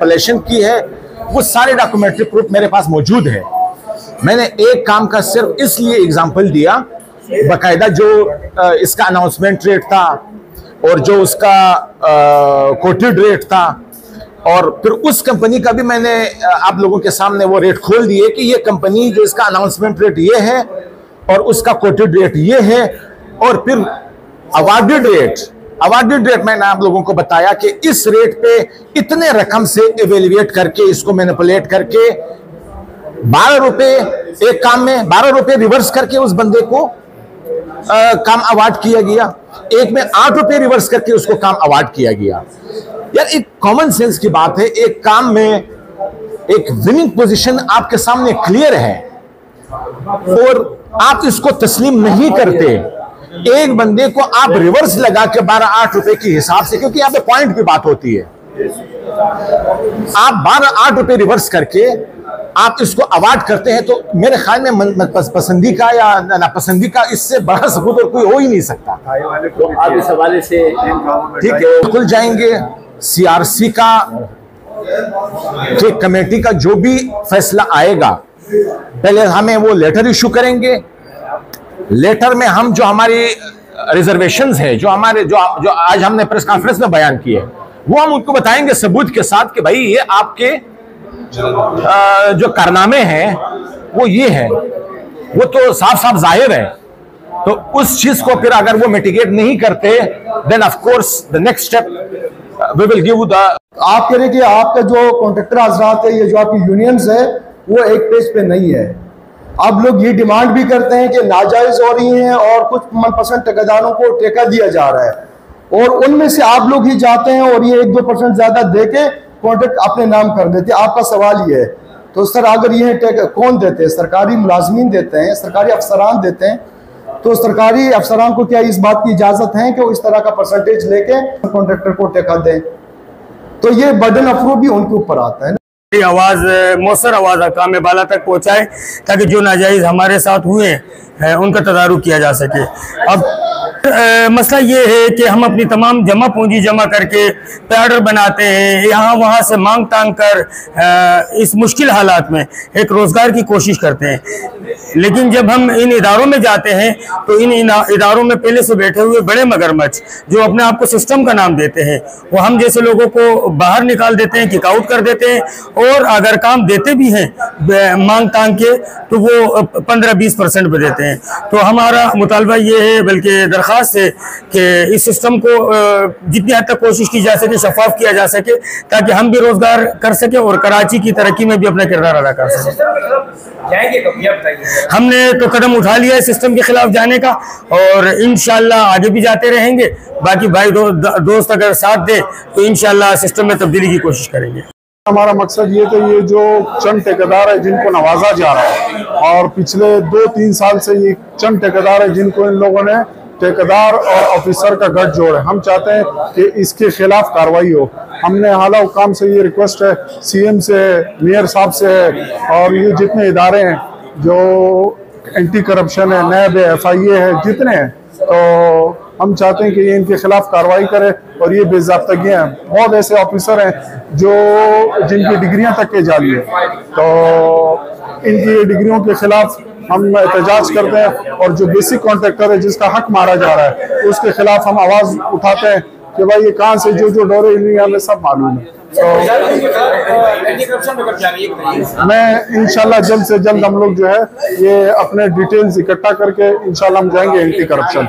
Manipulation की है, वो सारे डॉक्यूमेंट्री प्रूफ मेरे पास मौजूद है। मैंने एक काम का सिर्फ इसलिए एग्जांपल दिया, बाकायदा जो इसका अनाउंसमेंट रेट था और जो उसका कोटेड रेट था, और फिर उस कंपनी का भी मैंने आप लोगों के सामने वो रेट खोल दिए कि ये कंपनी जो इसका अनाउंसमेंट रेट ये है और उसका कोटेड रेट ये है, और फिर अवार्डेड रेट मैंने आप लोगों को बताया कि इस रेट पे इतने रकम से एवेल्युएट करके, इसको मैनिपुलेट करके 12 रुपए एक काम में 12 रुपए रिवर्स करके उस बंदे को काम अवार्ड किया गया, एक में 8 रुपए रिवर्स करके उसको काम अवार्ड किया गया। यार एक कॉमन सेंस की बात है, एक काम में एक विनिंग पोजीशन आपके सामने क्लियर है और आप इसको तस्लीम नहीं करते, एक बंदे को आप रिवर्स लगा के 12-8 रुपए के हिसाब से, क्योंकि यहाँ पे पॉइंट की बात होती है, आप 12-8 रुपए रिवर्स करके आप इसको अवार्ड करते हैं, तो मेरे ख्याल में पसंदी का या नापसंदी का इससे बड़ा सबूत और कोई हो ही नहीं सकता। तो आप इस हवाले से ठीक है, खुल जाएंगे। सीआरसी का कमेटी का जो भी फैसला आएगा, पहले हमें वो लेटर इशू करेंगे। लेटर में हम जो हमारी रिजर्वेशंस है, जो आज हमने प्रेस कॉन्फ्रेंस में बयान किए, वो हम उनको बताएंगे सबूत के साथ कि भाई ये आपके जो कारनामे हैं वो ये है, वो तो साफ साफ जाहिर है। तो उस चीज को फिर अगर वो मिटिगेट नहीं करते, then of course the next step we will give the. आप कह रहे कि आपका जो कॉन्ट्रैक्टर हजरात है, ये जो आपकी यूनियंस है, वो एक पेज पे नहीं है। आप लोग ये डिमांड भी करते हैं कि नाजायज हो रही हैं और कुछ मनपसंद ठेकेदारों को ठेका दिया जा रहा है, और उनमें से आप लोग ही जाते हैं और ये 1-2% ज्यादा देके कॉन्ट्रैक्ट अपने नाम कर देते हैं। आपका सवाल ये है, तो सर अगर ये कौन देते हैं? सरकारी मुलाजमीन देते हैं, सरकारी अफसरान देते हैं, तो सरकारी अफसरान को क्या इस बात की इजाजत है कि वो इस तरह का परसेंटेज लेके कॉन्ट्रैक्टर को ठेका दें? तो ये बर्डन ऑफ प्रूफ भी उनके ऊपर आता है। आवाज मौसर आवाज अकाम बाला तक पहुंचाए ताकि जो नाजायज हमारे साथ हुए हैं उनका तदारुक किया जा सके। अब मसला ये है कि हम अपनी तमाम जमा पूंजी जमा करके पैडर बनाते हैं, यहाँ वहाँ से मांग तांग कर इस मुश्किल हालात में एक रोज़गार की कोशिश करते हैं। लेकिन जब हम इन इदारों में जाते हैं तो इन इदारों में पहले से बैठे हुए बड़े मगरमच्छ जो अपने आप को सिस्टम का नाम देते हैं, वो हम जैसे लोगों को बाहर निकाल देते हैं, किक आउट कर देते हैं, और अगर काम देते भी हैं मांग तांग के तो वो 15-20% पे देते हैं। तो हमारा मुतालबा ये है, बल्कि दरख्वास्त है कि इस सिस्टम को जितनी हद तक कोशिश की जा सके शफाफ किया जा सके, ताकि हम भी रोजगार कर सके और कराची की तरक्की में भी अपना किरदार अदा कर सके। हमने तो कदम उठा लिया है सिस्टम के खिलाफ जाने का, और इंशाल्लाह आगे भी जाते रहेंगे। बाकी भाई दोस्त अगर साथ दे तो इंशाल्लाह सिस्टम में तब्दीली की कोशिश करेंगे। हमारा मकसद ये तो ये जो चंद ठेकेदार है जिनको नवाजा जा रहा है, और पिछले 2-3 साल से ये चंद ठेकेदार है जिनको इन लोगों ने ठेकेदार और ऑफिसर का गठजोड़ है, हम चाहते हैं कि इसके खिलाफ कार्रवाई हो। हमने आला हुकाम से ये रिक्वेस्ट है, सीएम से, मेयर साहब से है, और ये जितने इदारे हैं जो एंटी करप्शन है, नैब है, FIA है, जितने हैं, तो हम चाहते हैं कि ये इनके खिलाफ कार्रवाई करे। और ये बेज़ाब्तगियाँ हैं, बहुत ऐसे ऑफिसर हैं जिनकी डिग्रियां तक के जाली है, तो इनकी डिग्रियों के खिलाफ हम एहतजाज करते हैं। और जो बेसिक कॉन्ट्रैक्टर है जिसका हक मारा जा रहा है, उसके खिलाफ हम आवाज उठाते हैं कि भाई ये कहाँ से जो डोरे इन्हें हमें सब मालूम है। तो मैं इंशाल्लाह जल्द से जल्द हम लोग जो है ये अपने डिटेल्स इकट्ठा करके इंशाल्लाह हम जाएंगे एंटी करप्शन।